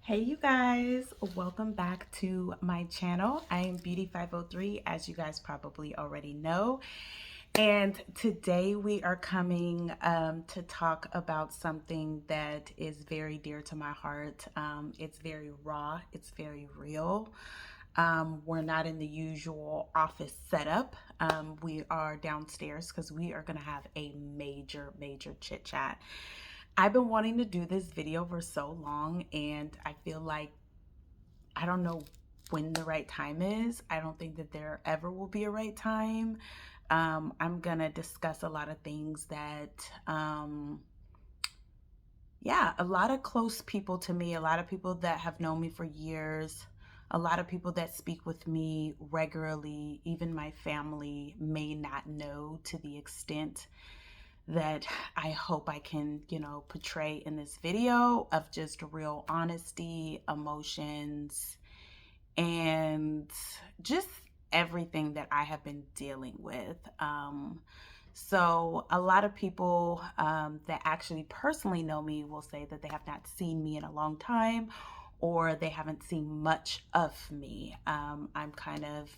Hey you guys, welcome back to my channel. I am Beauty 503, as you guys probably already know. And today we are coming to talk about something that is very dear to my heart. It's very raw, it's very real. We're not in the usual office setup. We are downstairs because we are going to have a major chit chat. I've been wanting to do this video for so long, and I feel like I don't know when the right time is. I don't think that there ever will be a right time. I'm gonna discuss a lot of things that, yeah, a lot of close people to me, a lot of people that have known me for years, a lot of people that speak with me regularly, even my family may not know to the extent that I hope I can, portray in this video of just real honesty, emotions, and just everything that I have been dealing with. So a lot of people that actually personally know me will say that they have not seen me in a long time, or they haven't seen much of me. I'm kind of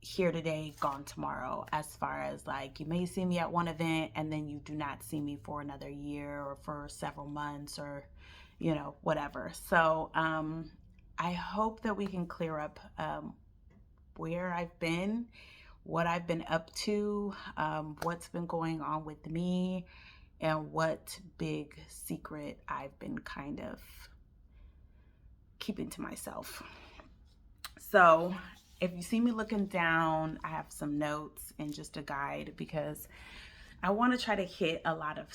here today, gone tomorrow, as far as like you may see me at one event and then you do not see me for another year or for several months or whatever. So I hope that we can clear up where I've been, what I've been up to, what's been going on with me, and what big secret I've been kind of keeping to myself. So if you see me looking down, I have some notes and just a guide because I want to try to hit a lot of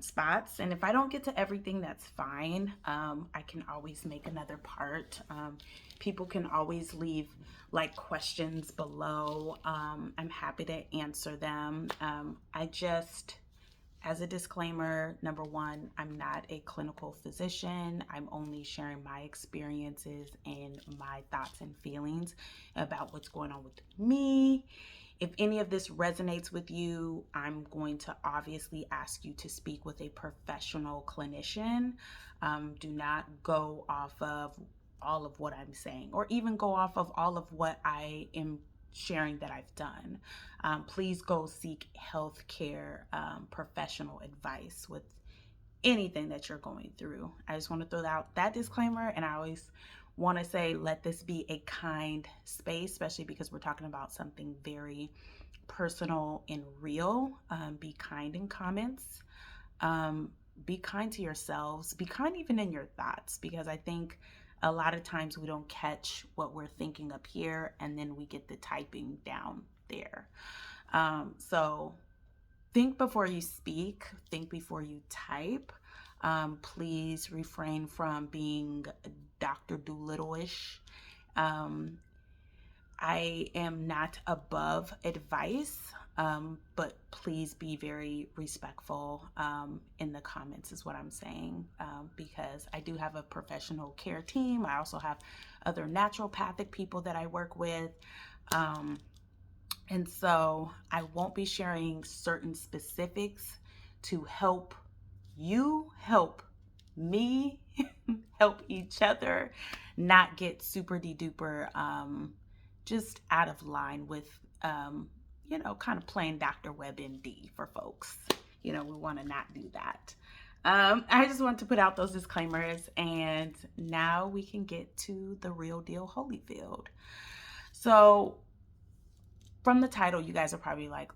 spots. And if I don't get to everything, that's fine. I can always make another part. People can always leave like questions below. I'm happy to answer them. As a disclaimer, number one, I'm not a clinical physician. I'm only sharing my experiences and my thoughts and feelings about what's going on with me. If any of this resonates with you, I'm going to obviously ask you to speak with a professional clinician. Do not go off of all of what I'm saying, or even go off of all of what I am sharing that I've done. Please go seek healthcare professional advice with anything that you're going through. I just want to throw out that disclaimer, and I always want to say let this be a kind space, especially because we're talking about something very personal and real. Be kind in comments. Be kind to yourselves. Be kind even in your thoughts, because I think a lot of times we don't catch what we're thinking up here and then we get the typing down there. So think before you speak, think before you type. Please refrain from being Dr. Doolittle-ish. I am not above advice, but please be very respectful in the comments is what I'm saying, because I do have a professional care team. I also have other naturopathic people that I work with. And so I won't be sharing certain specifics to help you help me help each other, not get super de duper just out of line with kind of playing Dr. WebMD for folks. We want to not do that. I just want to put out those disclaimers, and now we can get to the real deal, Holyfield. So from the title, you guys are probably like,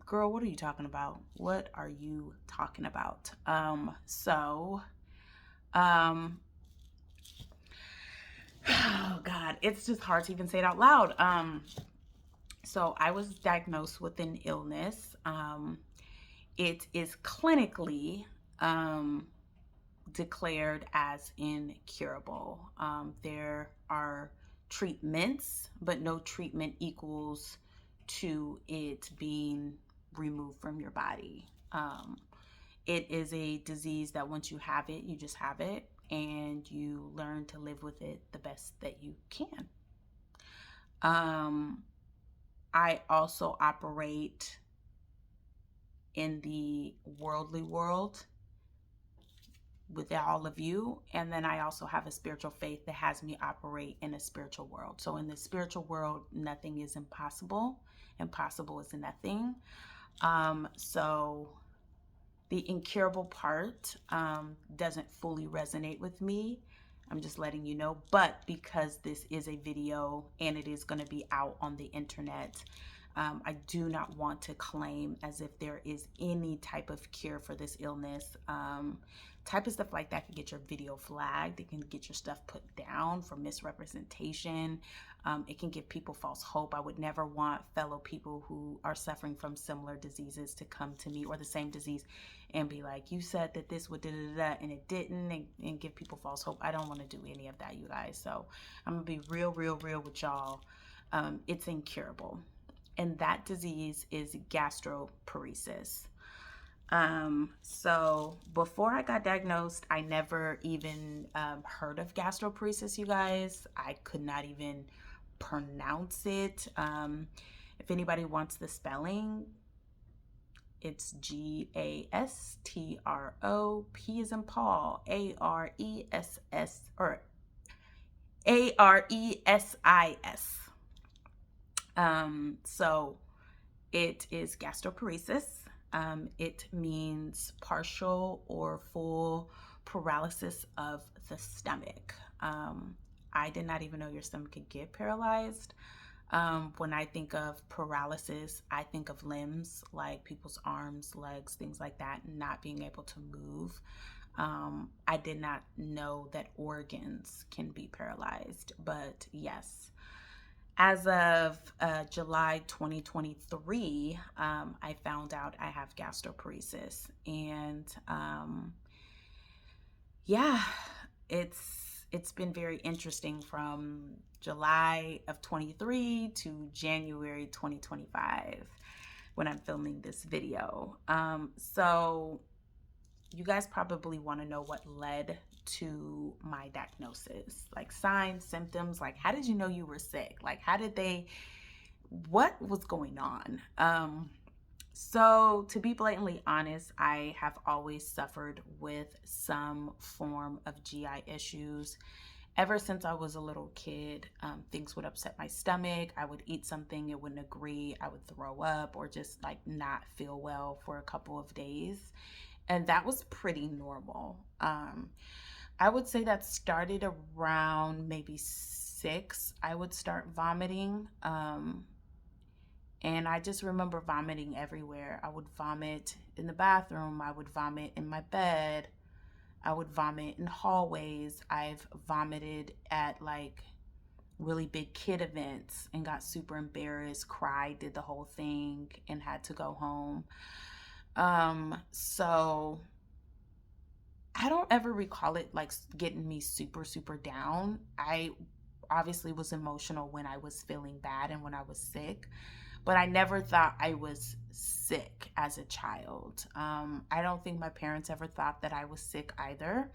girl, what are you talking about? What are you talking about? Oh God, it's just hard to even say it out loud. So I was diagnosed with an illness. It is clinically declared as incurable. There are treatments, but no treatment equals to it being removed from your body. It is a disease that once you have it, you just have it, and you learn to live with it the best that you can. I also operate in the worldly world. with all of you. And then I also have a spiritual faith that has me operate in a spiritual world. So in the spiritual world, nothing is impossible. Impossible is nothing. So the incurable part doesn't fully resonate with me. I'm just letting you know. But because this is a video and it is going to be out on the internet, I do not want to claim as if there is any type of cure for this illness. Type of stuff like that can get your video flagged. It can get your stuff put down for misrepresentation. It can give people false hope. I would never want fellow people who are suffering from similar diseases to come to me, or the same disease, and be like, you said that this would da-da-da, and it didn't, and give people false hope. I don't want to do any of that, you guys. So I'm going to be real with y'all. It's incurable. And that disease is gastroparesis. So before I got diagnosed, I never even heard of gastroparesis, you guys. I could not even pronounce it. If anybody wants the spelling, it's Gastro, P as in Paul, Aress, or Aresis. So it is gastroparesis. It means partial or full paralysis of the stomach. I did not even know your stomach could get paralyzed. When I think of paralysis, I think of limbs, like people's arms, legs, things like that, not being able to move. I did not know that organs can be paralyzed, but yes. As of July 2023, I found out I have gastroparesis, and yeah, it's been very interesting from July of 23 to January 2025 when I'm filming this video. So you guys probably want to know what led to my diagnosis, like signs, symptoms, like how did you know you were sick? Like what was going on? So to be blatantly honest, I have always suffered with some form of GI issues. Ever since I was a little kid, things would upset my stomach. I would eat something, it wouldn't agree. I would throw up or just like not feel well for a couple of days. And that was pretty normal. I would say that started around maybe 6. I would start vomiting. And I just remember vomiting everywhere. I would vomit in the bathroom. I would vomit in my bed. I would vomit in hallways. I've vomited at like really big kid events and got super embarrassed, cried, did the whole thing, and had to go home. So I don't ever recall it like getting me super down. I obviously was emotional when I was feeling bad and when I was sick, but I never thought I was sick as a child. I don't think my parents ever thought that I was sick either.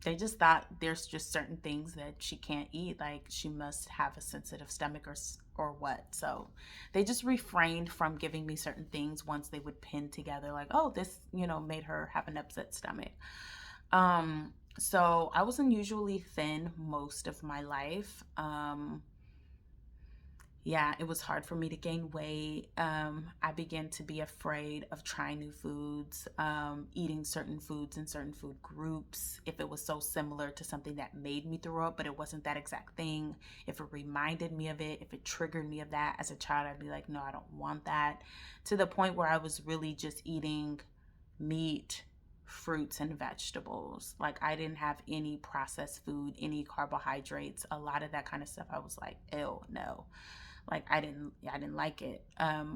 They just thought there's just certain things that she can't eat, like she must have a sensitive stomach or what. So they just refrained from giving me certain things once they would pin together like, oh, this, made her have an upset stomach. So I was unusually thin most of my life. Yeah, it was hard for me to gain weight. I began to be afraid of trying new foods, eating certain foods in certain food groups. If it was so similar to something that made me throw up, but it wasn't that exact thing. If it reminded me of it, if it triggered me of that as a child, I'd be like, no, I don't want that. To the point where I was really just eating meat, fruits, and vegetables. Like I didn't have any processed food, any carbohydrates, a lot of that kind of stuff. I was like, ew, no. Like I didn't like it.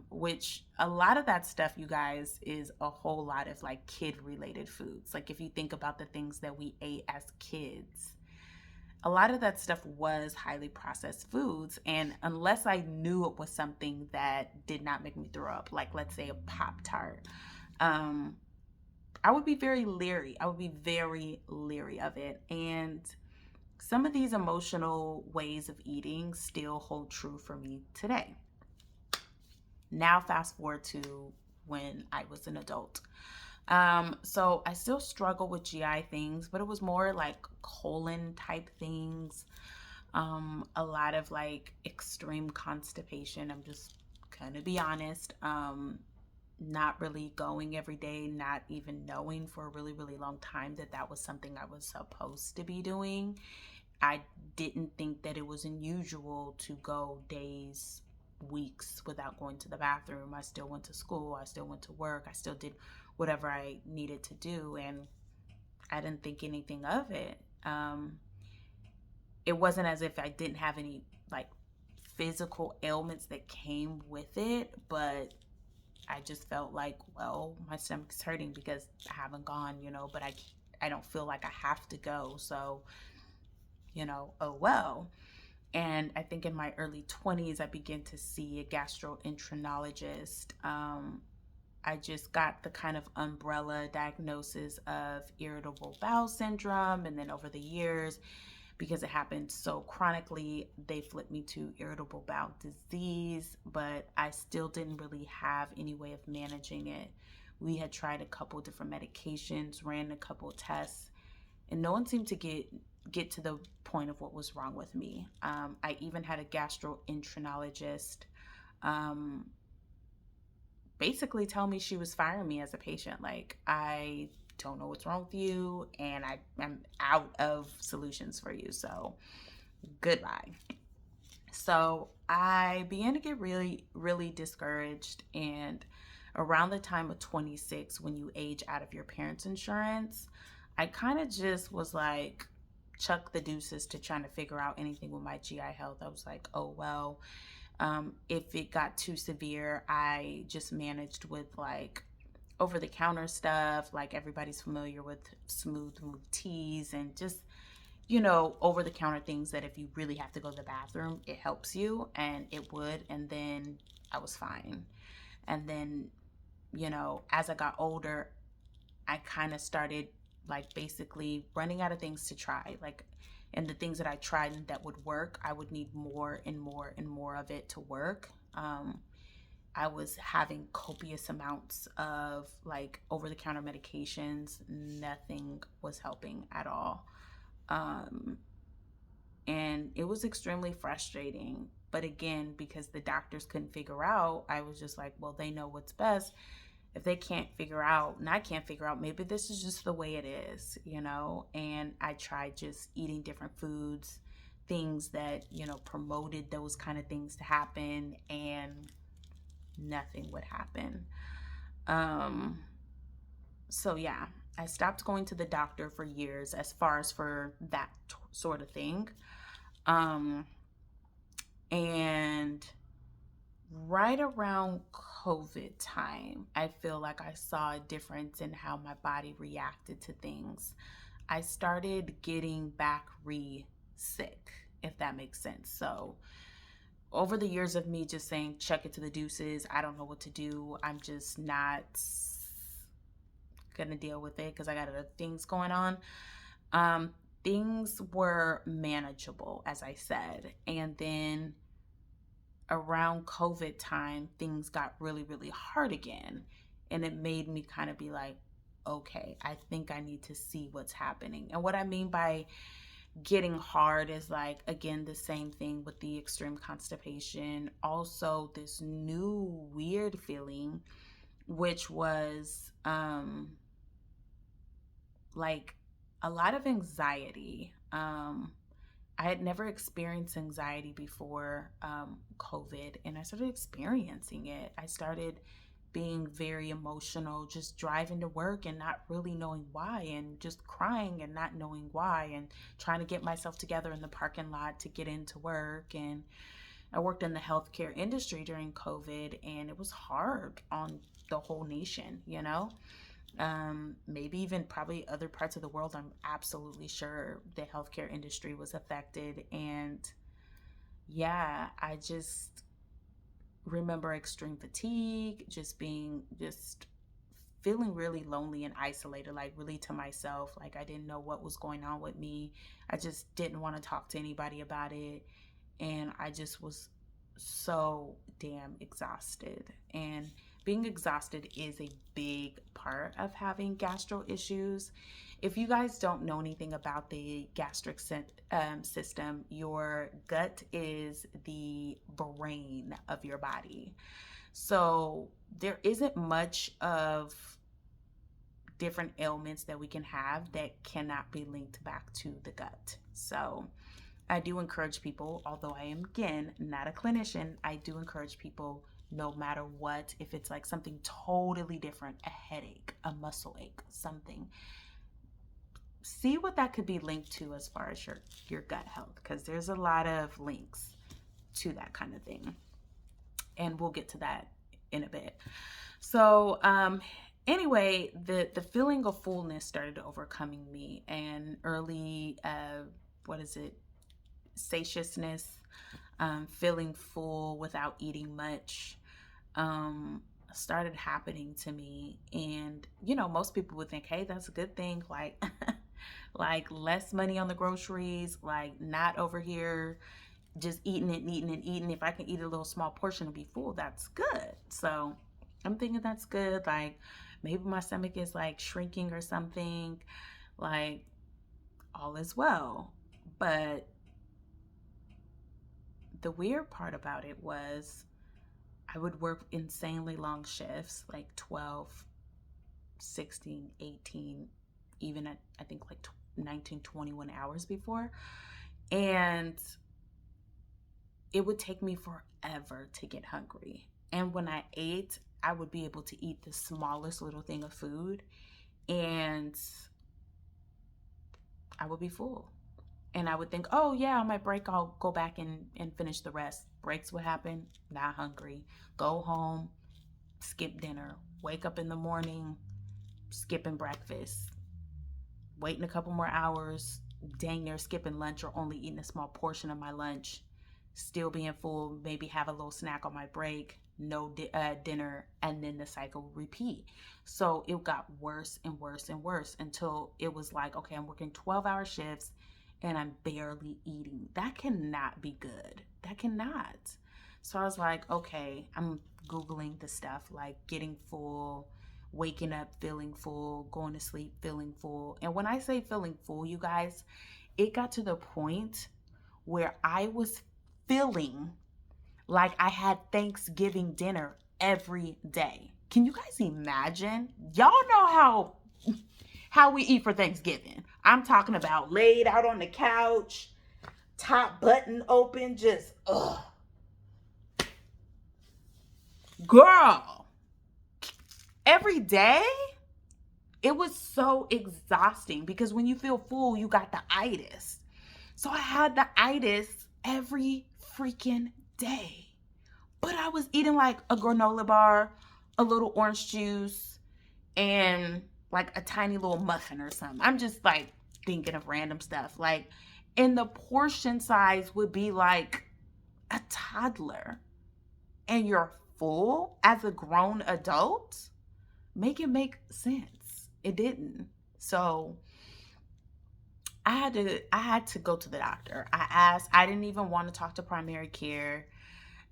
Which a lot of that stuff, you guys, is a whole lot of like kid related foods. Like if you think about the things that we ate as kids, a lot of that stuff was highly processed foods. And unless I knew it was something that did not make me throw up, like let's say a Pop-Tart, I would be very leery. I would be very leery of it. And some of these emotional ways of eating still hold true for me today. Now, fast forward to when I was an adult. So I still struggle with GI things, but it was more like colon type things. A lot of like extreme constipation. I'm just gonna be honest. Not really going every day, not even knowing for a really, really long time that that was something I was supposed to be doing. I didn't think that it was unusual to go days, weeks without going to the bathroom. I still went to school, I still went to work, I still did whatever I needed to do, and I didn't think anything of it. It wasn't as if I didn't have any like physical ailments that came with it, but I just felt like, well, my stomach's hurting because I haven't gone, but I don't feel like I have to go. So, oh well. And I think in my early 20s, I began to see a gastroenterologist. I just got the kind of umbrella diagnosis of irritable bowel syndrome. And then over the years, because it happened so chronically, they flipped me to irritable bowel disease, but I still didn't really have any way of managing it. We had tried a couple different medications, ran a couple tests, and no one seemed to get to the point of what was wrong with me. I even had a gastroenterologist um, basically tell me she was firing me as a patient. Like, I don't know what's wrong with you, and I am out of solutions for you. So, goodbye. So, I began to get really, really discouraged. And around the time of 26, when you age out of your parents' insurance, I kind of just was like, chuck the deuces to trying to figure out anything with my GI health. I was like, oh, well, if it got too severe, I just managed with like over the counter stuff. Like everybody's familiar with smooth move teas and just, over the counter things that if you really have to go to the bathroom, it helps you, and it would. And then I was fine. And then, as I got older, I kind of started like basically running out of things to try. Like, and the things that I tried that would work, I would need more and more and more of it to work. I was having copious amounts of like over the counter medications. Nothing was helping at all. Um, and it was extremely frustrating. But again, because the doctors couldn't figure out, I was just like, well, they know what's best. If they can't figure out and I can't figure out, maybe this is just the way it is. And I tried just eating different foods, things that, promoted those kind of things to happen, and nothing would happen. Um, so yeah, I stopped going to the doctor for years as far as for that sort of thing. Um, and right around COVID time, I feel like I saw a difference in how my body reacted to things. I started getting back sick, if that makes sense. So, over the years of me just saying, check it to the deuces, I don't know what to do, I'm just not gonna deal with it because I got other things going on. Um, Things were manageable, as I said. And then around COVID time, things got really, really hard again. And it made me kind of be like, okay, I think I need to see what's happening. And what I mean by getting hard is like, again, the same thing with the extreme constipation. Also, this new weird feeling, which was like a lot of anxiety. I had never experienced anxiety before COVID, and I started experiencing it. I started being very emotional, just driving to work and not really knowing why, and just crying and not knowing why, and trying to get myself together in the parking lot to get into work. And I worked in the healthcare industry during COVID, and it was hard on the whole nation. Maybe even probably other parts of the world. I'm absolutely sure the healthcare industry was affected. And yeah, I just remember extreme fatigue, just feeling really lonely and isolated, like really to myself. Like I didn't know what was going on with me. I just didn't want to talk to anybody about it. And I just was so damn exhausted. And being exhausted is a big part of having gastro issues. If you guys don't know anything about the gastric system, your gut is the brain of your body. So there isn't much of different ailments that we can have that cannot be linked back to the gut. So I do encourage people, although I am again not a clinician, I do encourage people no matter what, if it's like something totally different, a headache, a muscle ache, something, see what that could be linked to as far as your gut health, because there's a lot of links to that kind of thing. And we'll get to that in a bit. So, anyway, the feeling of fullness started overcoming me, and early, what is it, satiousness, feeling full without eating much, started happening to me. And most people would think, hey, that's a good thing, like like less money on the groceries, like not over here just eating it and eating and eating. If I can eat a little small portion and be full, that's good. So I'm thinking that's good. Like maybe my stomach is like shrinking or something. Like all is well. But the weird part about it was I would work insanely long shifts, like 12, 16, 18, even at I think like 19, 21 hours before. And it would take me forever to get hungry. And when I ate, I would be able to eat the smallest little thing of food and I would be full. And I would think, oh, yeah, on my break, I'll go back and finish the rest. Breaks would happen, not hungry. Go home, skip dinner. Wake up in the morning, skipping breakfast. Waiting a couple more hours, dang near skipping lunch or only eating a small portion of my lunch. Still being full, maybe have a little snack on my break, no dinner, and then the cycle repeat. So it got worse and worse and worse until it was like, okay, I'm working 12-hour shifts and I'm barely eating. That cannot be good. That cannot. So I was like, okay, I'm Googling the stuff like getting full, waking up feeling full, going to sleep feeling full. And when I say feeling full, you guys, it got to the point where I was feeling like I had Thanksgiving dinner every day. Can you guys imagine? Y'all know how we eat for Thanksgiving. I'm talking about laid out on the couch, top button open, just ugh. Girl, every day it was so exhausting because when you feel full, you got the itis. So I had the itis every freaking day. But I was eating like a granola bar, a little orange juice, and like a tiny little muffin or something. I'm just like thinking of random stuff. Like, and the portion size would be like a toddler. And you're full as a grown adult? Make it make sense. It didn't. So I had to go to the doctor. I asked, I didn't even want to talk to primary care.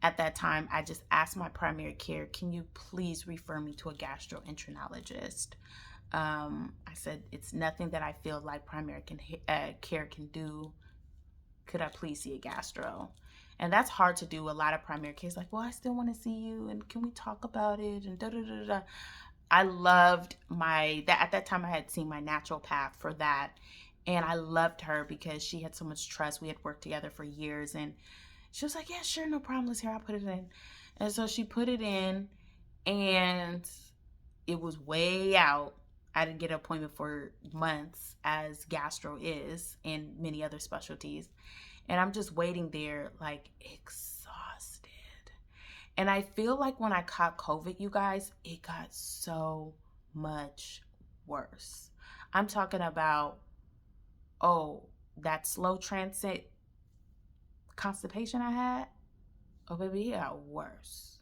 At that time, I just asked my primary care, can you please refer me to a gastroenterologist? I said, it's nothing that I feel like care can do. Could I please see a gastro? And that's hard to do. A lot of primary care is like, well, I still want to see you, and can we talk about it? And da da da da. I loved that at that time I had seen my naturopath for that. And I loved her because she had so much trust. We had worked together for years, and she was like, yeah, sure, no problem. Let's hear, I'll put it in. And so she put it in, and it was way out. I didn't get an appointment for months, as gastro is, and many other specialties. And I'm just waiting there, like, exhausted. And I feel like when I caught COVID, you guys, it got so much worse. I'm talking about, oh, that slow transit constipation I had. Oh, baby, it got worse.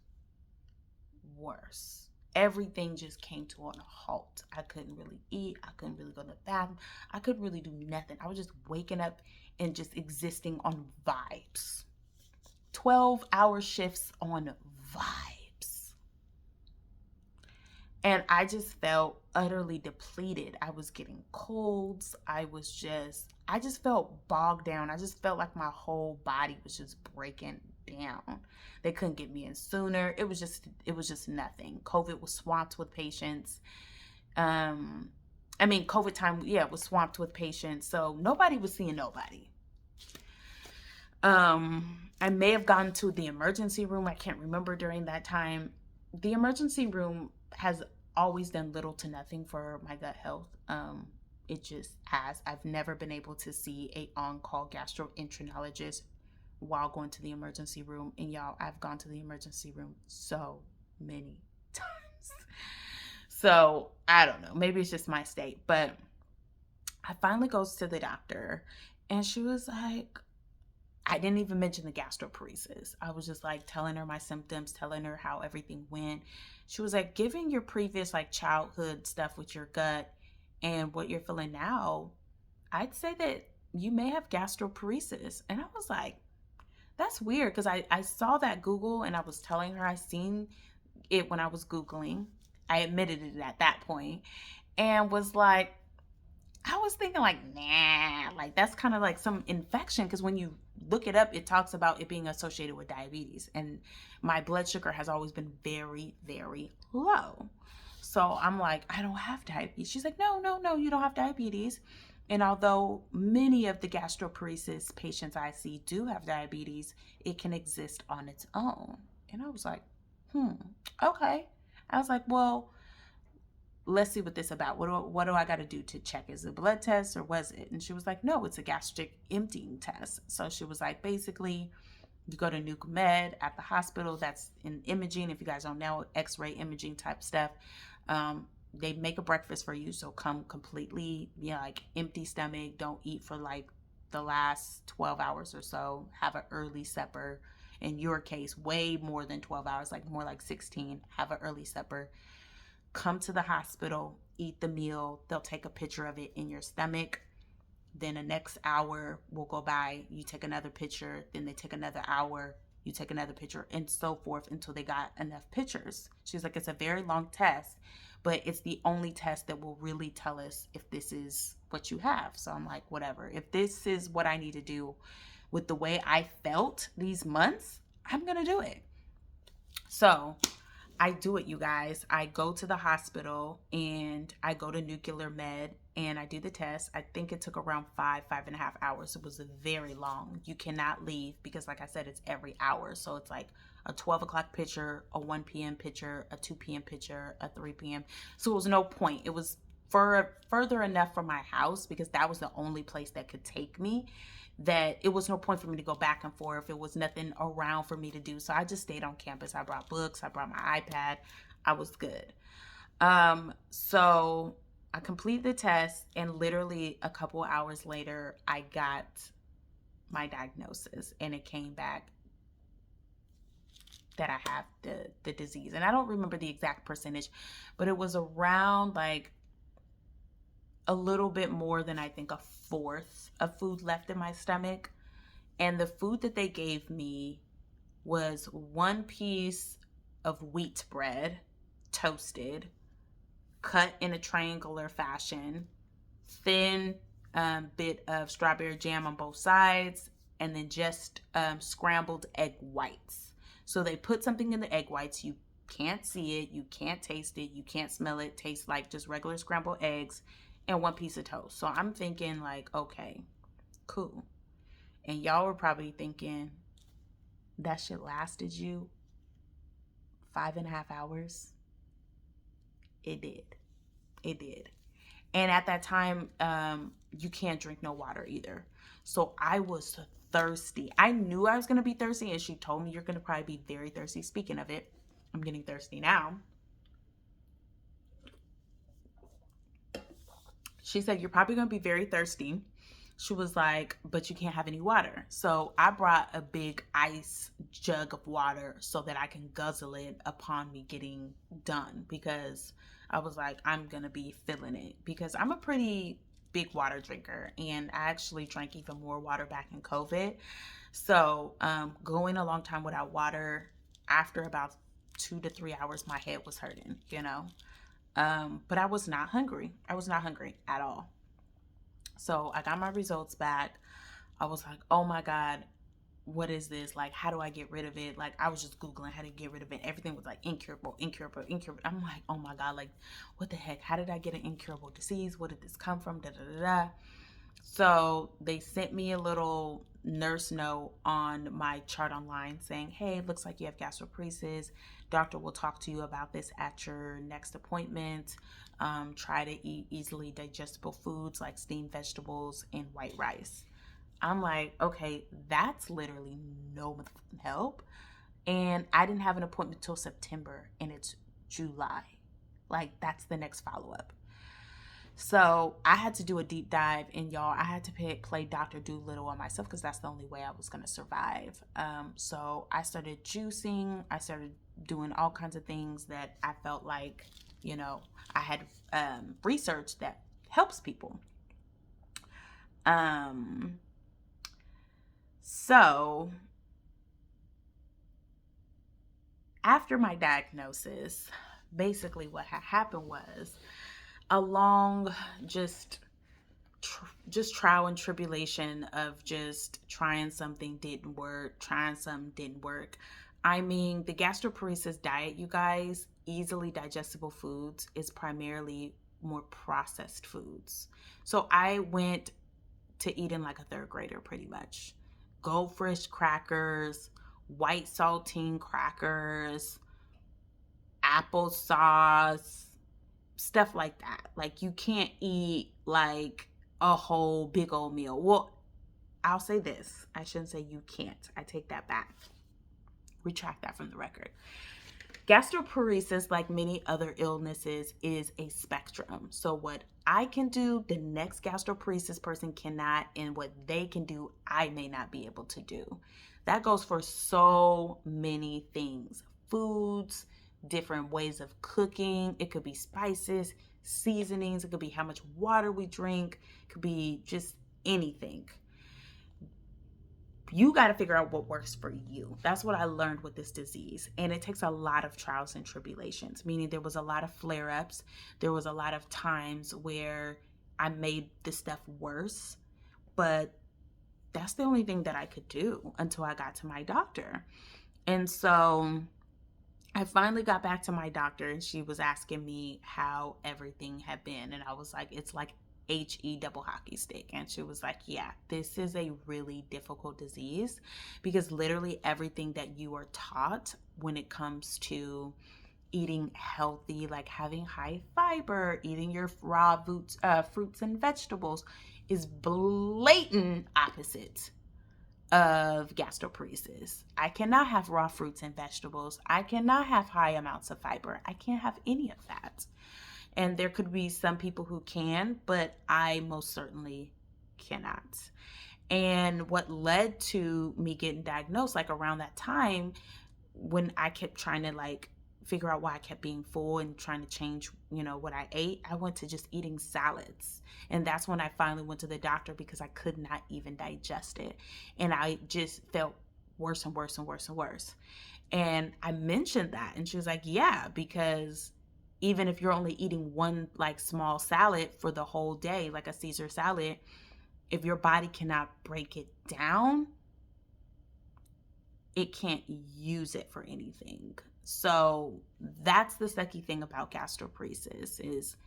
Worse. Everything just came to a halt. I couldn't really eat. I couldn't really go to the bathroom. I couldn't really do nothing. I was just waking up and just existing on vibes. 12-hour shifts on vibes. And I just felt utterly depleted. I was getting colds. I just felt bogged down. I just felt like my whole body was just breaking down. They couldn't get me in sooner. It was just nothing. COVID was swamped with patients. Um, I mean, COVID time, yeah, was swamped with patients. So nobody was seeing nobody. I may have gone to the emergency room. I can't remember during that time. The emergency room has always done little to nothing for my gut health. It just has. I've never been able to see a on-call gastroenterologist while going to the emergency room. And y'all, I've gone to the emergency room so many times. So I don't know. Maybe it's just my state, but I finally goes to the doctor, and she was like, I didn't even mention the gastroparesis. I was just like telling her my symptoms, telling her how everything went. She was like, given your previous like childhood stuff with your gut and what you're feeling now, I'd say that you may have gastroparesis. And I was like, that's weird, because I saw that Google, and I was telling her I seen it when I was Googling. I admitted it at that point and was like, I was thinking like, nah, like that's kind of like some infection, because when you look it up, it talks about it being associated with diabetes, and my blood sugar has always been very, very low. So I'm like, I don't have diabetes. She's like, no, no, no, you don't have diabetes. And although many of the gastroparesis patients I see do have diabetes, it can exist on its own. And I was like, okay. I was like, well, let's see what this about. What do I got to do to check? Is it a blood test or was it? And she was like, no, it's a gastric emptying test. So she was like, basically, you go to Nuke Med at the hospital. That's in imaging. If you guys don't know, X-ray imaging type stuff. They make a breakfast for you. So come completely, like empty stomach. Don't eat for like the last 12 hours or so. Have an early supper. In your case, way more than 12 hours, like more like 16. Have an early supper. Come to the hospital, eat the meal. They'll take a picture of it in your stomach. Then the next hour will go by. You take another picture. Then they take another hour. You take another picture, and so forth until they got enough pictures. She's like, it's a very long test, but it's the only test that will really tell us if this is what you have. So I'm like, whatever. If this is what I need to do with the way I felt these months, I'm going to do it. So I do it, you guys. I go to the hospital and I go to Nuclear Med and I do the test. I think it took around 5.5 hours. It was very long. You cannot leave because, like I said, it's every hour. So it's like a 12 o'clock picture, a 1 p.m. picture, a 2 p.m. picture, a 3 p.m. So it was no point. It was further enough from my house, because that was the only place that could take me, that it was no point for me to go back and forth. It was nothing around for me to do. So I just stayed on campus. I brought books. I brought my iPad. I was good. So I completed the test, and literally a couple hours later, I got my diagnosis, and it came back that I have the disease. And I don't remember the exact percentage, but it was around like a little bit more than I think a fourth of food left in my stomach. And the food that they gave me was one piece of wheat bread, toasted, cut in a triangular fashion, thin bit of strawberry jam on both sides, and then just scrambled egg whites. So they put something in the egg whites. You can't see it, you can't taste it, you can't smell it. Tastes like just regular scrambled eggs and one piece of toast. So I'm thinking like, okay, cool. And y'all were probably thinking, that shit lasted you 5.5 hours? It did. It did. And at that time, you can't drink no water either. So I was thirsty. I knew I was going to be thirsty, and she told me, you're going to probably be very thirsty. Speaking of it, I'm getting thirsty now. She said, you're probably going to be very thirsty. She was like, but you can't have any water. So I brought a big ice jug of water so that I can guzzle it upon me getting done, because I was like, I'm going to be feeling it, because I'm a pretty big water drinker, and I actually drank even more water back in COVID. So going a long time without water, after about 2 to 3 hours, my head was hurting, But I was not hungry. I was not hungry at all. So I got my results back. I was like, oh my God, what is this? Like, how do I get rid of it? Like, I was just Googling how to get rid of it. Everything was like incurable, incurable, incurable. I'm like, oh my God, like, what the heck? How did I get an incurable disease? What did this come from? Da da da da. So they sent me a little nurse note on my chart online saying, hey, it looks like you have gastroparesis. Doctor will talk to you about this at your next appointment. Try to eat easily digestible foods like steamed vegetables and white rice. I'm like, okay, that's literally no help. And I didn't have an appointment till September and it's July. Like, that's the next follow up. So I had to do a deep dive, and y'all, I had to play Dr. Doolittle on myself because that's the only way I was going to survive. So I started juicing, I started doing all kinds of things that I felt like, I had research that helps people. So after my diagnosis, basically what had happened was along just trial and tribulation of just trying something didn't work, trying something didn't work. I mean, the gastroparesis diet, you guys, easily digestible foods is primarily more processed foods. So I went to eating like a third grader pretty much. Goldfish crackers, white saltine crackers, applesauce, stuff like that. Like, you can't eat like a whole big old meal. Well, I'll say this. I shouldn't say you can't. I take that back. Retract that from the record. Gastroparesis, like many other illnesses, is a spectrum. So what I can do, the next gastroparesis person cannot, and what they can do, I may not be able to do. That goes for so many things. Foods, different ways of cooking. It could be spices, seasonings. It could be how much water we drink. It could be just anything. You got to figure out what works for you. That's what I learned with this disease. And it takes a lot of trials and tribulations, meaning there was a lot of flare-ups. There was a lot of times where I made this stuff worse. But that's the only thing that I could do until I got to my doctor. And so I finally got back to my doctor, and she was asking me how everything had been. And I was like, it's like HE double hockey stick. And she was like, yeah, this is a really difficult disease because literally everything that you are taught when it comes to eating healthy, like having high fiber, eating your raw fruits and vegetables, is blatant opposite of gastroparesis. I cannot have raw fruits and vegetables. I cannot have high amounts of fiber. I can't have any of that. And there could be some people who can, but I most certainly cannot. And what led to me getting diagnosed, like around that time, when I kept trying to like figure out why I kept being full and trying to change, what I ate, I went to just eating salads. And that's when I finally went to the doctor because I could not even digest it. And I just felt worse and worse and worse and worse. And I mentioned that, and she was like, yeah, because even if you're only eating one like small salad for the whole day, like a Caesar salad, if your body cannot break it down, it can't use it for anything. So that's the sucky thing about gastroparesis is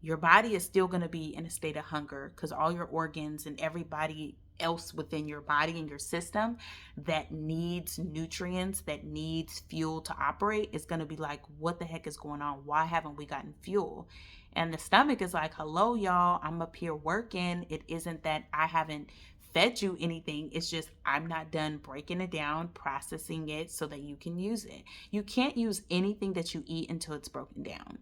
your body is still going to be in a state of hunger because all your organs and everybody else within your body and your system that needs nutrients, that needs fuel to operate is going to be like, what the heck is going on? Why haven't we gotten fuel? And the stomach is like, hello, y'all, I'm up here working. It isn't that I haven't fed you anything. It's just I'm not done breaking it down, processing it so that you can use it. You can't use anything that you eat until it's broken down.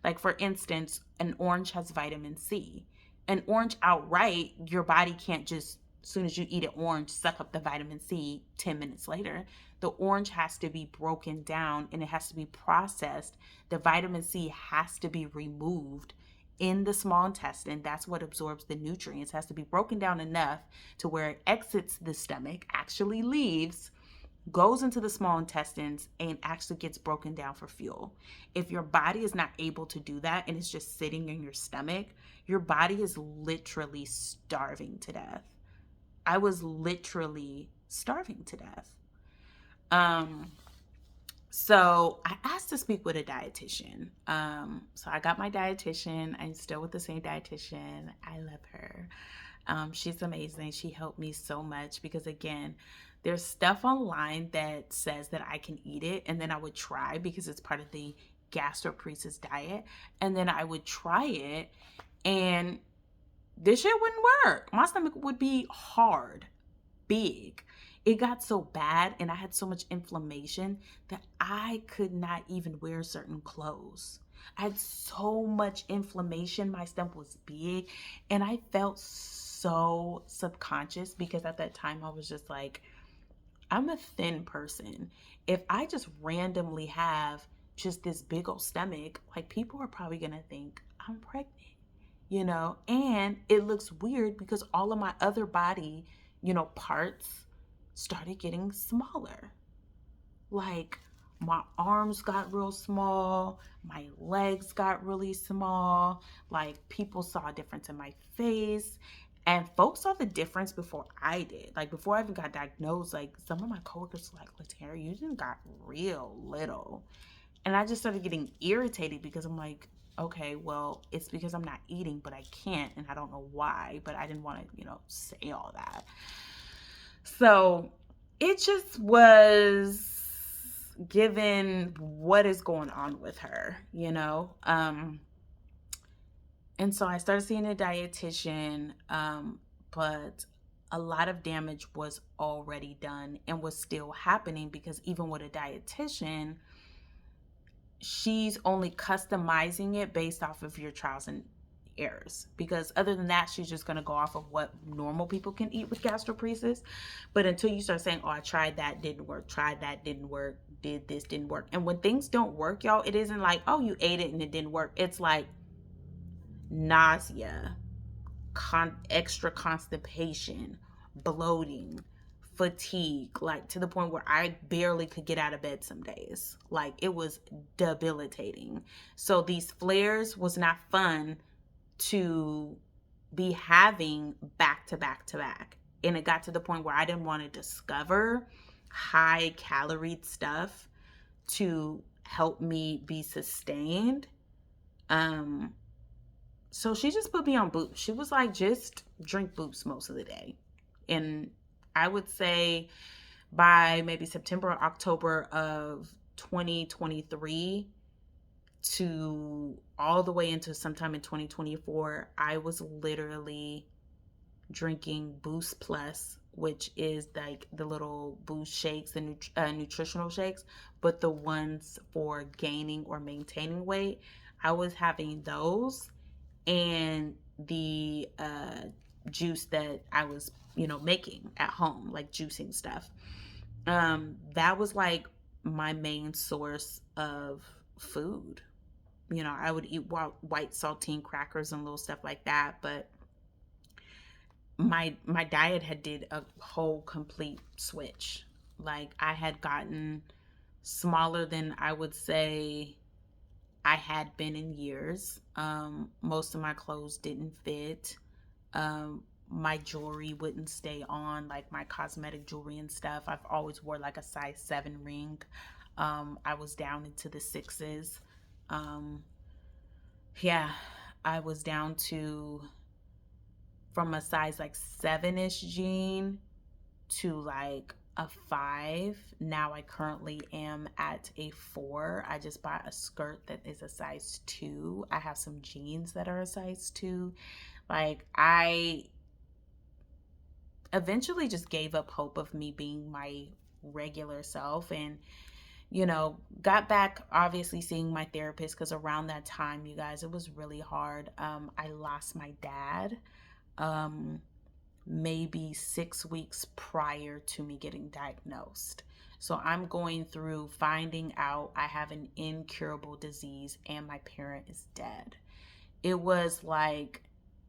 Like, for instance, an orange has vitamin C. An orange outright, your body can't just, as soon as you eat an orange, suck up the vitamin C 10 minutes later. The orange has to be broken down and it has to be processed. The vitamin C has to be removed in the small intestine. That's what absorbs the nutrients. It has to be broken down enough to where it exits the stomach, actually leaves, goes into the small intestines and actually gets broken down for fuel. If your body is not able to do that and it's just sitting in your stomach, your body is literally starving to death. I was literally starving to death. Um, so I asked to speak with a dietitian. So I got my dietitian. I'm still with the same dietitian. I love her. She's amazing. She helped me so much because, again, there's stuff online that says that I can eat it, and then I would try because it's part of the gastroparesis diet, and then I would try it, and this shit wouldn't work. My stomach would be hard, big. It got so bad, and I had so much inflammation that I could not even wear certain clothes. I had so much inflammation. My stomach was big, and I felt so subconscious because at that time I was just like, I'm a thin person. If I just randomly have just this big old stomach, like people are probably gonna think I'm pregnant, and it looks weird because all of my other body, parts started getting smaller. Like my arms got real small, my legs got really small, like people saw a difference in my face. And folks saw the difference before I did. Like before I even got diagnosed, like some of my coworkers were like, Latara, you just got real little. And I just started getting irritated because I'm like, okay, well, it's because I'm not eating, but I can't, and I don't know why, but I didn't want to, say all that. So it just was given what is going on with her, and so I started seeing a dietitian, but a lot of damage was already done and was still happening because even with a dietitian, she's only customizing it based off of your trials and errors, because other than that she's just going to go off of what normal people can eat with gastroparesis. But until you start saying, oh, I tried that, didn't work, tried that, didn't work, did this, didn't work. And when things don't work, y'all, it isn't like, oh, you ate it and it didn't work. It's like nausea, extra constipation, bloating, fatigue, like to the point where I barely could get out of bed some days. Like it was debilitating. So these flares was not fun to be having back to back to back. And it got to the point where I didn't want to discover high calorie stuff to help me be sustained. Um, so she just put me on boots. She was like, just drink boots most of the day. And I would say by maybe September or October of 2023 to all the way into sometime in 2024, I was literally drinking Boost Plus, which is like the little Boost shakes, the nutritional shakes, but the ones for gaining or maintaining weight. I was having those and the juice that I was, making at home, like juicing stuff. That was like my main source of food. I would eat white saltine crackers and little stuff like that, but my diet had did a whole complete switch. Like I had gotten smaller than I would say I had been in years. Most of my clothes didn't fit. My jewelry wouldn't stay on, like my cosmetic jewelry and stuff. I've always wore like a size 7 ring. I was down into the sixes. Um, yeah, I was down to from a size like 7-ish jean to like a 5. Now I currently am at a 4. I just bought a skirt that is a size 2. I have some jeans that are a size 2. Like I eventually just gave up hope of me being my regular self, and got back obviously seeing my therapist, because around that time, you guys, it was really hard. I lost my dad maybe 6 weeks prior to me getting diagnosed. So I'm going through finding out I have an incurable disease and my parent is dead. It was like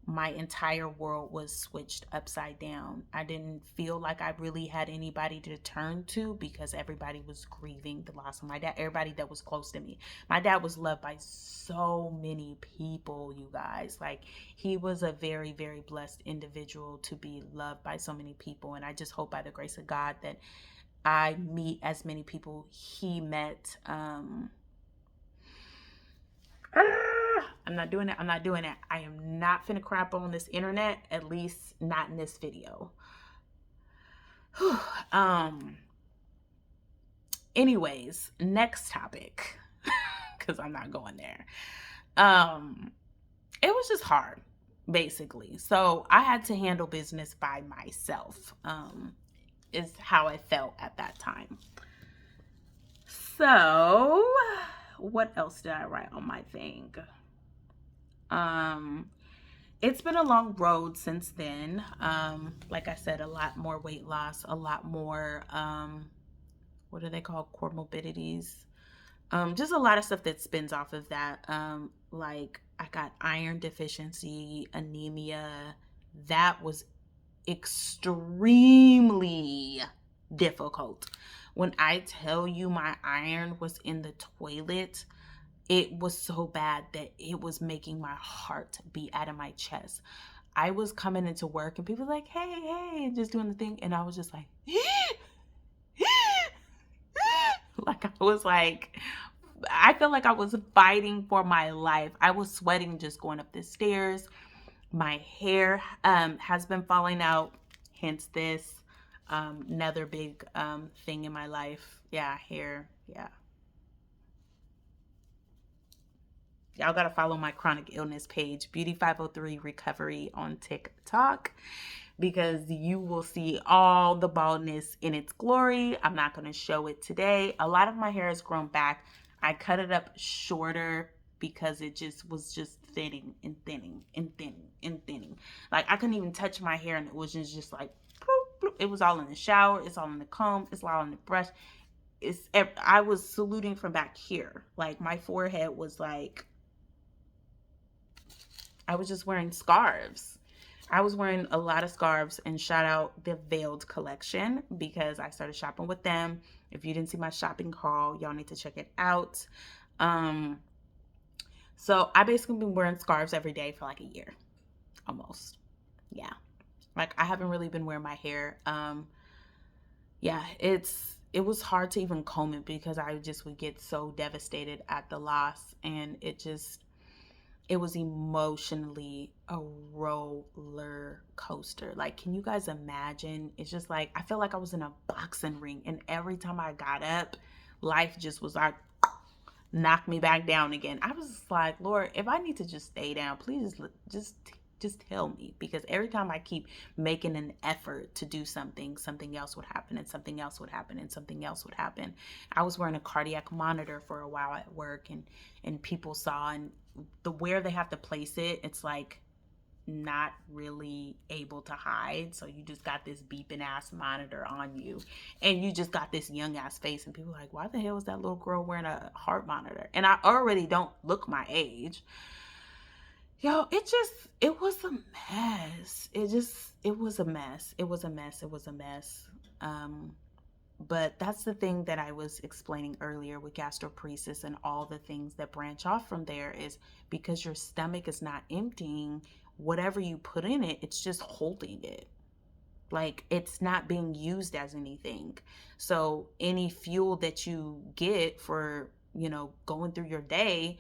my entire world was switched upside down. I didn't feel like I really had anybody to turn to because everybody was grieving the loss of my dad, everybody that was close to me. My dad was loved by so many people, you guys. Like, he was a very, very blessed individual to be loved by so many people. And I just hope by the grace of God that I meet as many people he met. I'm not doing it. I'm not doing it. I am not finna crap on this internet, at least not in this video. um Anyways, next topic, because I'm not going there. It was just hard, basically. So I had to handle business by myself, is how I felt at that time. So what else did I write on my thing? It's been a long road since then. Like I said, a lot more weight loss, a lot more, what are they called? Comorbidities. Just a lot of stuff that spins off of that. Like I got iron deficiency, anemia. That was extremely difficult. When I tell you my iron was in the toilet, it was so bad that it was making my heart beat out of my chest. I was coming into work and people were like, hey, hey, and just doing the thing. And I was just like, like, I felt like I was fighting for my life. I was sweating just going up the stairs. My hair has been falling out, hence this. Another big thing in my life. Yeah, hair. Yeah. Y'all gotta follow my chronic illness page, Beauty 503 Recovery on TikTok, because you will see all the baldness in its glory. I'm not gonna show it today. A lot of my hair has grown back. I cut it up shorter because it just was just thinning and thinning and thinning and thinning. Like, I couldn't even touch my hair and it was just like, bloop, bloop. It was all in the shower. It's all in the comb. It's all in the brush. I was saluting from back here. Like, my forehead was like, I was just wearing scarves. I was wearing a lot of scarves, and shout out the Veiled collection because I started shopping with them. If you didn't see my shopping haul, y'all need to check it out. So I basically been wearing scarves every day for like a year, almost. Yeah. Like, I haven't really been wearing my hair. Yeah, it was hard to even comb it because I just would get so devastated at the loss, and it was emotionally a roller coaster. Like, can you guys imagine? It's just like, I felt like I was in a boxing ring, and every time I got up, life just was like, knock me back down again. I was like, Lord, if I need to just stay down, please just tell me, because every time I keep making an effort to do something, something else would happen, and something else would happen, and something else would happen. I was wearing a cardiac monitor for a while at work, and people saw, and where they have to place it, it's like not really able to hide. So you just got this beeping ass monitor on you, and you just got this young ass face, and people are like, why the hell is that little girl wearing a heart monitor? And I already don't look my age. Yo, it was a mess. It was a mess. It was a mess. It was a mess. But that's the thing that I was explaining earlier with gastroparesis and all the things that branch off from there, is because your stomach is not emptying, whatever you put in it, it's just holding it. Like, it's not being used as anything. So any fuel that you get for, going through your day,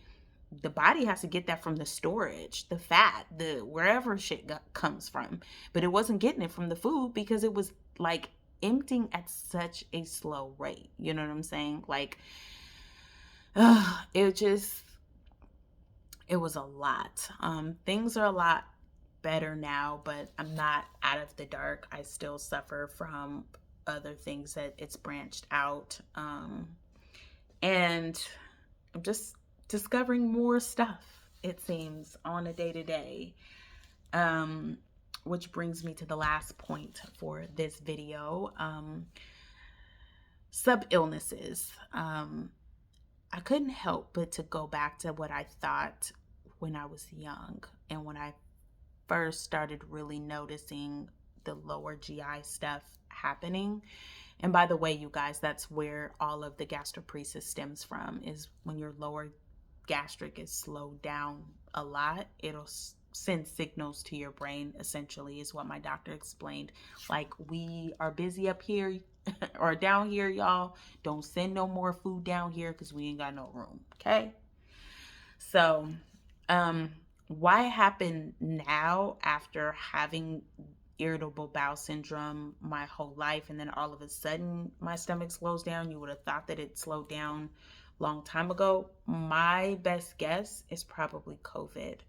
the body has to get that from the storage, the fat, the wherever shit comes from. But it wasn't getting it from the food because it was like emptying at such a slow rate. You know what I'm saying? Like, it was a lot. Things are a lot better now, but I'm not out of the dark. I still suffer from other things that it's branched out. And I'm just discovering more stuff, it seems, on a day-to-day. Which brings me to the last point for this video. Sub-illnesses. I couldn't help but to go back to what I thought when I was young, and when I first started really noticing the lower GI stuff happening. And by the way, you guys, that's where all of the gastroparesis stems from, is when your lower gastric is slowed down a lot, it'll send signals to your brain, essentially, is what my doctor explained. Like, we are busy up here or down here, y'all. Don't send no more food down here because we ain't got no room. Okay. So, um, why happen now after having irritable bowel syndrome my whole life, and then all of a sudden my stomach slows down? You would have thought that it slowed down long time ago. My best guess is probably COVID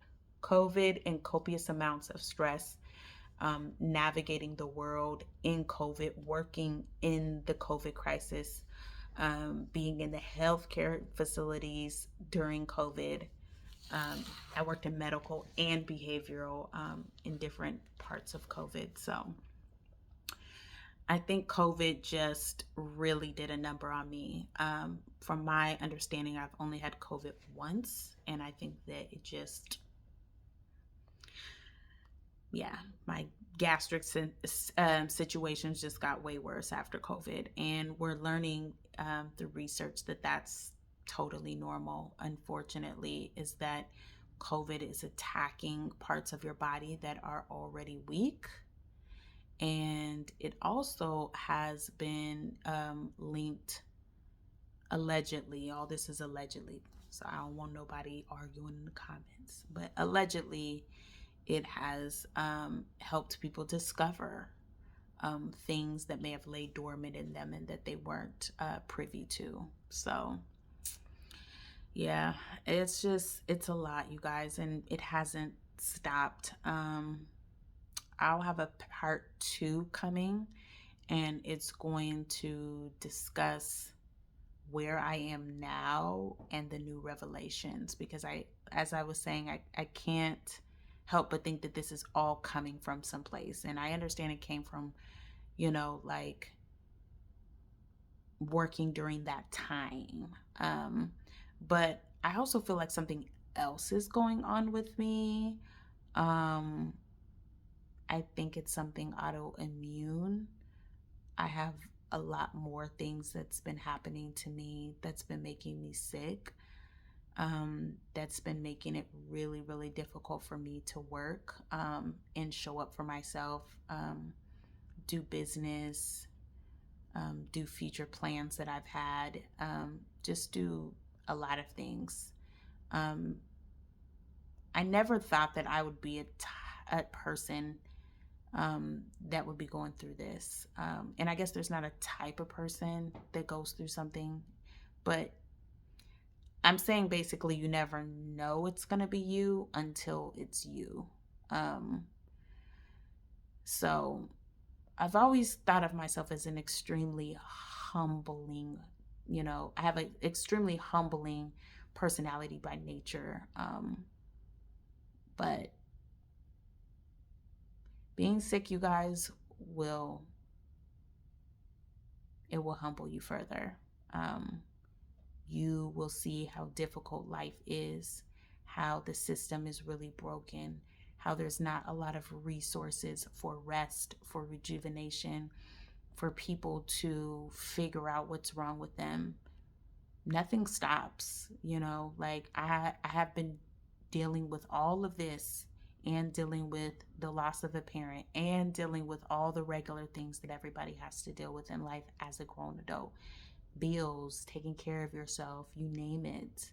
and copious amounts of stress, navigating the world in COVID, working in the COVID crisis, being in the healthcare facilities during COVID. I worked in medical and behavioral, in different parts of COVID. So I think COVID just really did a number on me. From my understanding, I've only had COVID once, and I think that it just, yeah, my gastric situations just got way worse after COVID. And we're learning, through research, that that's totally normal, unfortunately, is that COVID is attacking parts of your body that are already weak. And it also has been, linked, allegedly, all this is allegedly, so I don't want nobody arguing in the comments, but allegedly it has, helped people discover, things that may have laid dormant in them and that they weren't, privy to. So yeah, it's a lot, you guys, and it hasn't stopped. I'll have a part 2 coming, and it's going to discuss where I am now and the new revelations, because as I was saying, I can't help but think that this is all coming from someplace. And I understand it came from, like, working during that time. But I also feel like something else is going on with me. Um, I think it's something autoimmune. I have a lot more things that's been happening to me that's been making me sick. That's been making it really, really difficult for me to work, and show up for myself, do business, do future plans that I've had, just do a lot of things. Um, I never thought that I would be a person, that would be going through this. And I guess there's not a type of person that goes through something, but I'm saying basically you never know it's going to be you until it's you. Um, so I've always thought of myself as an extremely humbling, I have an extremely humbling personality by nature. But being sick, you guys, will it will humble you further. You will see how difficult life is, how the system is really broken, how there's not a lot of resources for rest, for rejuvenation, for people to figure out what's wrong with them. Nothing stops, like I have been dealing with all of this, and dealing with the loss of a parent, and dealing with all the regular things that everybody has to deal with in life as a grown adult. Bills, taking care of yourself, you name it,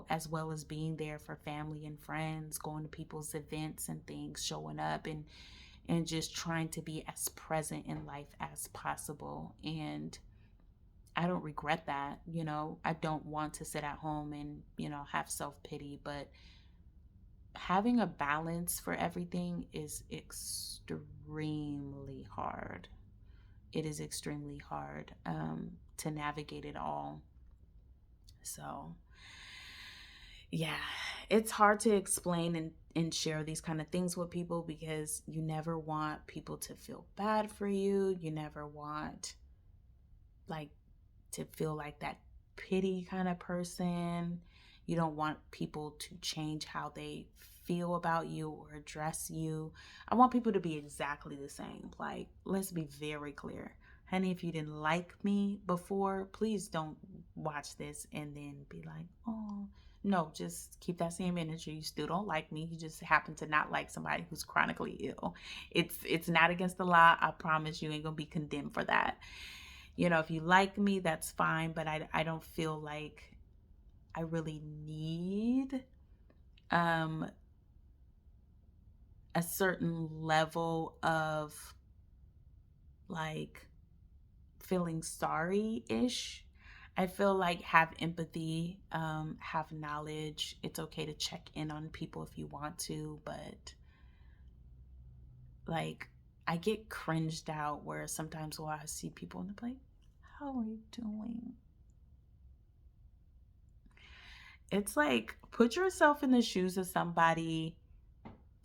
as well as being there for family and friends, going to people's events and things, showing up, and just trying to be as present in life as possible. And I don't regret that. I don't want to sit at home and, have self-pity, but having a balance for everything is extremely hard. It is extremely hard, to navigate it all. So, yeah, it's hard to explain and share these kind of things with people, because you never want people to feel bad for you. You never want, like, to feel like that pity kind of person. You don't want people to change how they feel about you or address you. I want people to be exactly the same. Like, let's be very clear. Honey, if you didn't like me before, please don't watch this and then be like, oh, no, just keep that same energy. You still don't like me. You just happen to not like somebody who's chronically ill. It's not against the law. I promise you ain't gonna be condemned for that. You know, if you like me, that's fine, but I don't feel like I really need um a certain level of like feeling sorry ish. I feel like have empathy, have knowledge. It's okay to check in on people if you want to, but like I get cringed out where sometimes when I see people in the play, how are you doing? It's like put yourself in the shoes of somebody,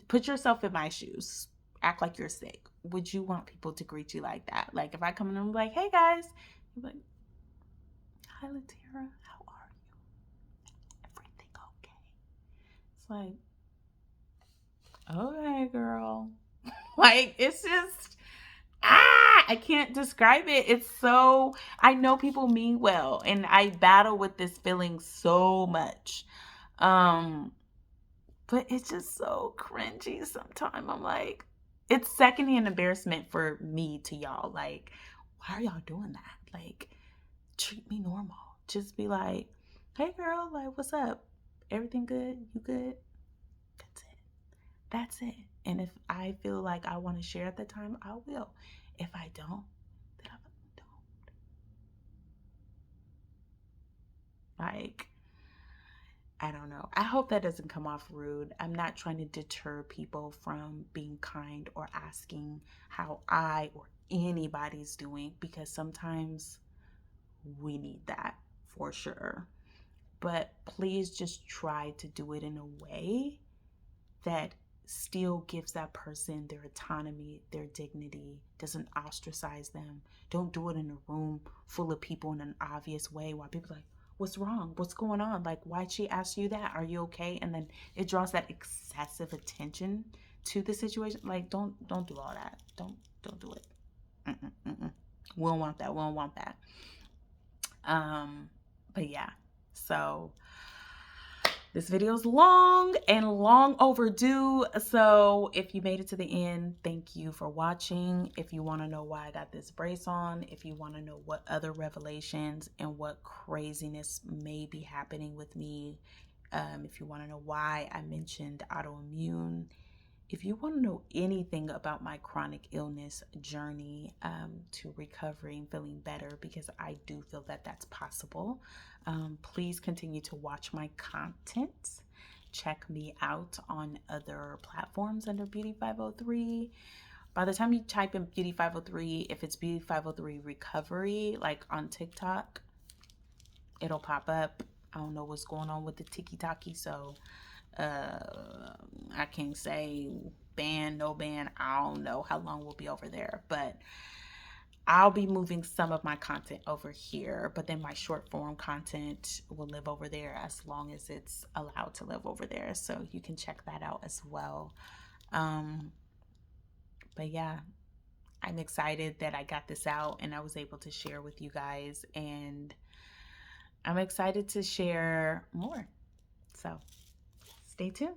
put yourself in my shoes. Act like you're sick. Would you want people to greet you like that? Like if I come in and I'm like, hey guys, you're like, hi Latira, how are you? Everything okay? It's like, okay, girl. Like it's just I can't describe it. It's so I know people mean well and I battle with this feeling so much. Um but it's just so cringy sometimes. I'm like, it's secondhand embarrassment for me to y'all. Like, why are y'all doing that? Like, treat me normal. Just be like, hey girl, like, what's up? Everything good? You good? That's it. That's it. And if I feel like I want to share at the time, I will. If I don't, then I don't. Like, I don't know. I hope that doesn't come off rude. I'm not trying to deter people from being kind or asking how I or anybody's doing because sometimes we need that for sure. But please just try to do it in a way that still gives that person their autonomy, their dignity, doesn't ostracize them. Don't do it in a room full of people in an obvious way while people are like, what's wrong? What's going on? Like, why'd she ask you that? Are you okay? And then it draws that excessive attention to the situation. Like, don't do all that. Don't do it. Mm-mm, mm-mm. We don't want that. We don't want that. Um, but yeah. So this video is long and long overdue. So if you made it to the end, thank you for watching. If you want to know why I got this brace on, if you want to know what other revelations and what craziness may be happening with me, if you want to know why I mentioned autoimmune, if you want to know anything about my chronic illness journey to recovery and feeling better, because I do feel that that's possible, please continue to watch my content. Check me out on other platforms under Beauty 503. By the time you type in Beauty 503, if it's Beauty 503 Recovery, like on TikTok, it'll pop up. I don't know what's going on with the tiki-taki, so I can't say ban, no ban. I don't know how long we'll be over there, but I'll be moving some of my content over here, but then my short form content will live over there as long as it's allowed to live over there. So you can check that out as well. But yeah, I'm excited that I got this out and I was able to share with you guys, and I'm excited to share more. So stay tuned.